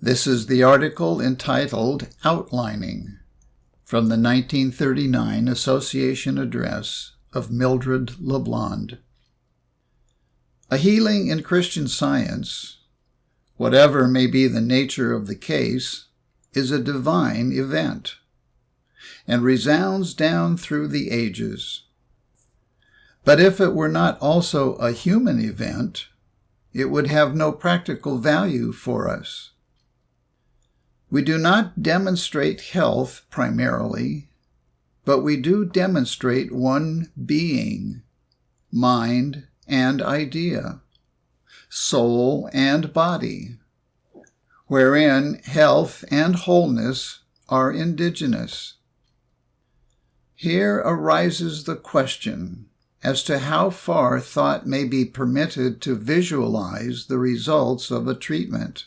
This is the article entitled Outlining from the 1939 Association Address of Mildred LeBlond. A healing in Christian Science, whatever may be the nature of the case, is a divine event and resounds down through the ages. But if it were not also a human event, it would have no practical value for us. We do not demonstrate health primarily, but we do demonstrate one being, mind and idea, soul and body, wherein health and wholeness are indigenous. Here arises the question as to how far thought may be permitted to visualize the results of a treatment.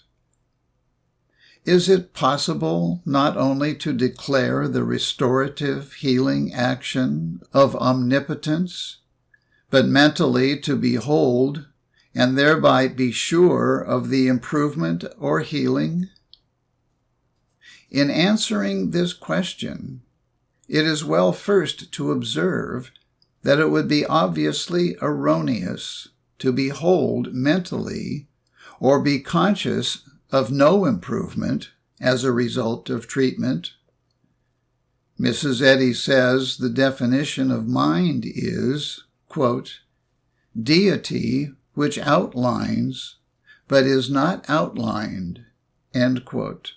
Is it possible not only to declare the restorative healing action of omnipotence, but mentally to behold and thereby be sure of the improvement or healing? In answering this question, it is well first to observe that it would be obviously erroneous to behold mentally or be conscious of no improvement as a result of treatment. Mrs. Eddy says the definition of mind is, quote, deity which outlines but is not outlined, end quote.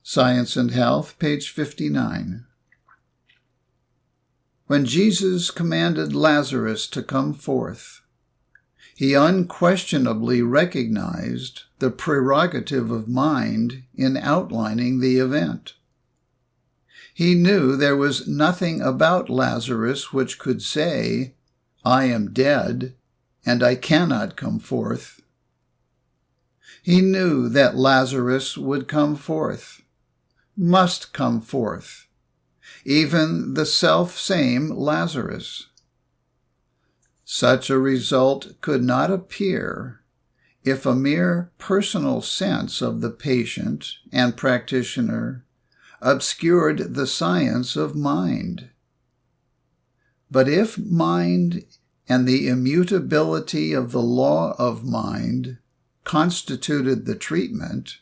Science and Health, page 59. When Jesus commanded Lazarus to come forth, he unquestionably recognized the prerogative of mind in outlining the event. He knew there was nothing about Lazarus which could say, "I am dead, and I cannot come forth." He knew that Lazarus would come forth, must come forth, even the self-same Lazarus. Such a result could not appear if a mere personal sense of the patient and practitioner obscured the science of mind. But if mind and the immutability of the law of mind constituted the treatment,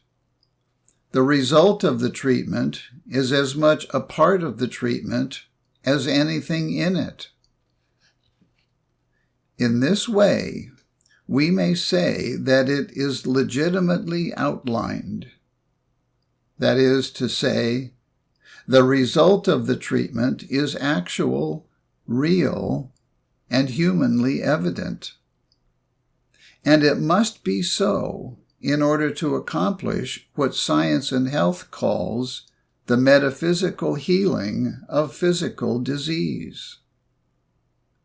the result of the treatment is as much a part of the treatment as anything in it. In this way, we may say that it is legitimately outlined. That is to say, the result of the treatment is actual, real, and humanly evident. And it must be so in order to accomplish what Science and Health calls the metaphysical healing of physical disease.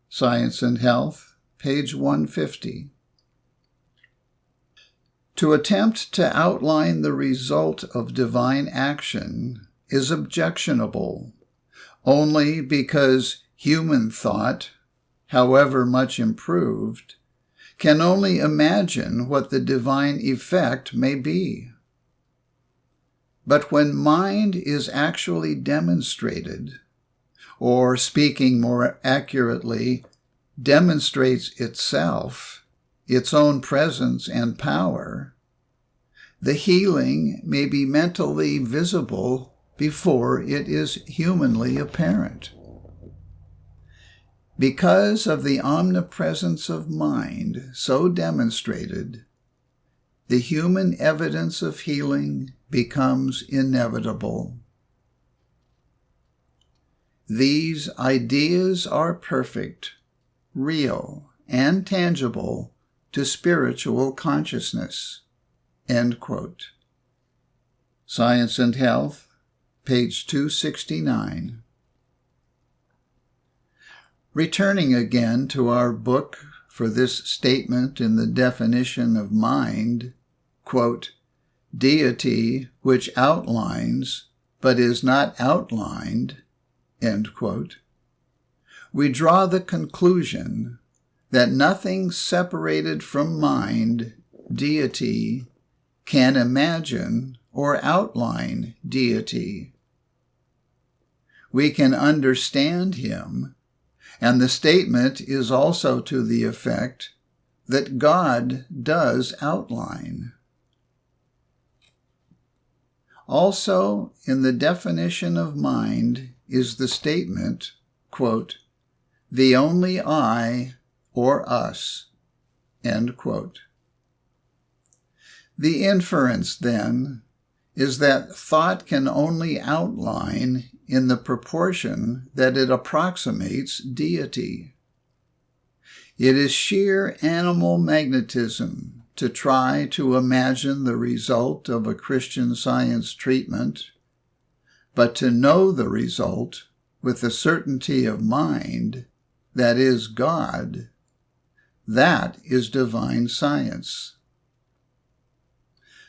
Science and Health, page 150. To attempt to outline the result of divine action is objectionable only because human thought, however much improved, can only imagine what the divine effect may be. But when mind is actually demonstrated, or speaking more accurately, demonstrates itself, its own presence and power, the healing may be mentally visible before it is humanly apparent. Because of the omnipresence of mind so demonstrated, the human evidence of healing becomes inevitable. These ideas are perfect, real, and tangible to spiritual consciousness, end quote. Science and Health, page 269. Returning again to our book for this statement in the definition of mind, quote, deity which outlines but is not outlined, end quote, we draw the conclusion that nothing separated from mind, deity, can imagine or outline deity. We can understand him, and the statement is also to the effect that God does outline. Also, in the definition of mind is the statement, quote, "the only I or us," end quote. The inference, then, is that thought can only outline in the proportion that it approximates deity. It is sheer animal magnetism to try to imagine the result of a Christian Science treatment, but to know the result with the certainty of mind, that is God, that is divine science.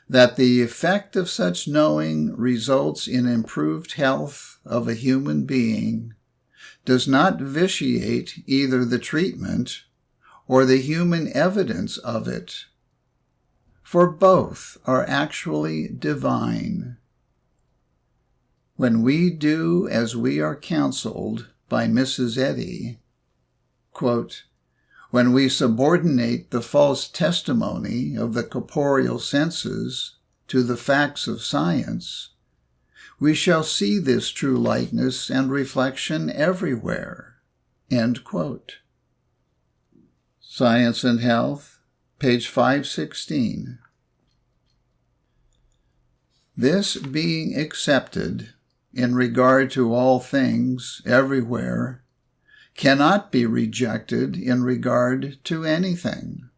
That the effect of such knowing results in improved health of a human being does not vitiate either the treatment or the human evidence of it, for both are actually divine. When we do as we are counseled by Mrs. Eddy, quote, "when we subordinate the false testimony of the corporeal senses to the facts of science, we shall see this true likeness and reflection everywhere," end quote. Science and Health, page 516. This being accepted in regard to all things everywhere cannot be rejected in regard to anything.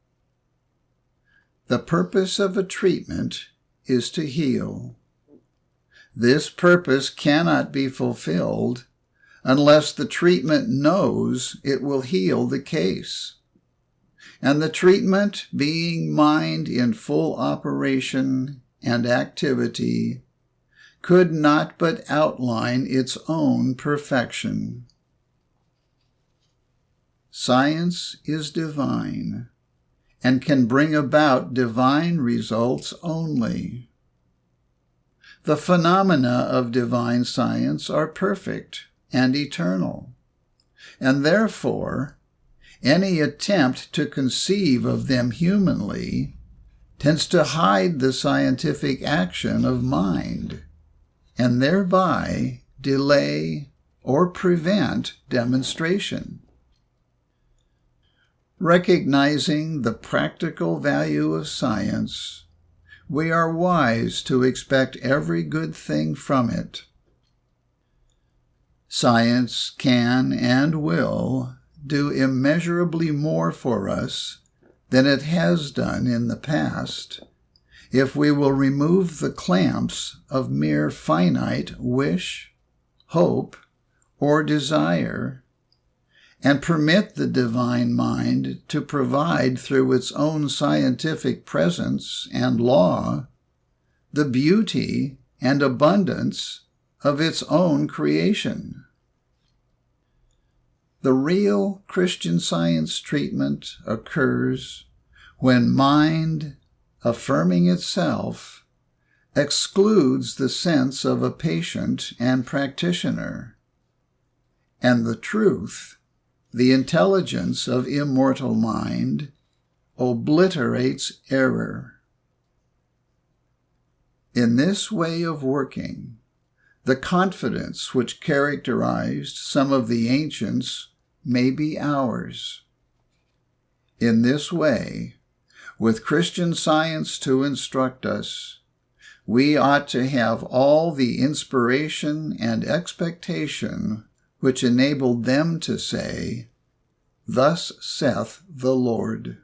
The purpose of a treatment is to heal. This purpose cannot be fulfilled unless the treatment knows it will heal the case. And the treatment, being mind in full operation and activity, could not but outline its own perfection. Science is divine and can bring about divine results only. The phenomena of divine science are perfect and eternal, and therefore any attempt to conceive of them humanly tends to hide the scientific action of mind, and thereby delay or prevent demonstration. Recognizing the practical value of science, we are wise to expect every good thing from it. Science can and will do immeasurably more for us than it has done in the past, if we will remove the clamps of mere finite wish, hope, or desire, and permit the divine mind to provide through its own scientific presence and law the beauty and abundance of its own creation. The real Christian Science treatment occurs when mind, affirming itself, excludes the sense of a patient and practitioner, and the truth, the intelligence of immortal mind, obliterates error. In this way of working, the confidence which characterized some of the ancients may be ours. In this way, with Christian Science to instruct us, we ought to have all the inspiration and expectation which enabled them to say, "Thus saith the Lord."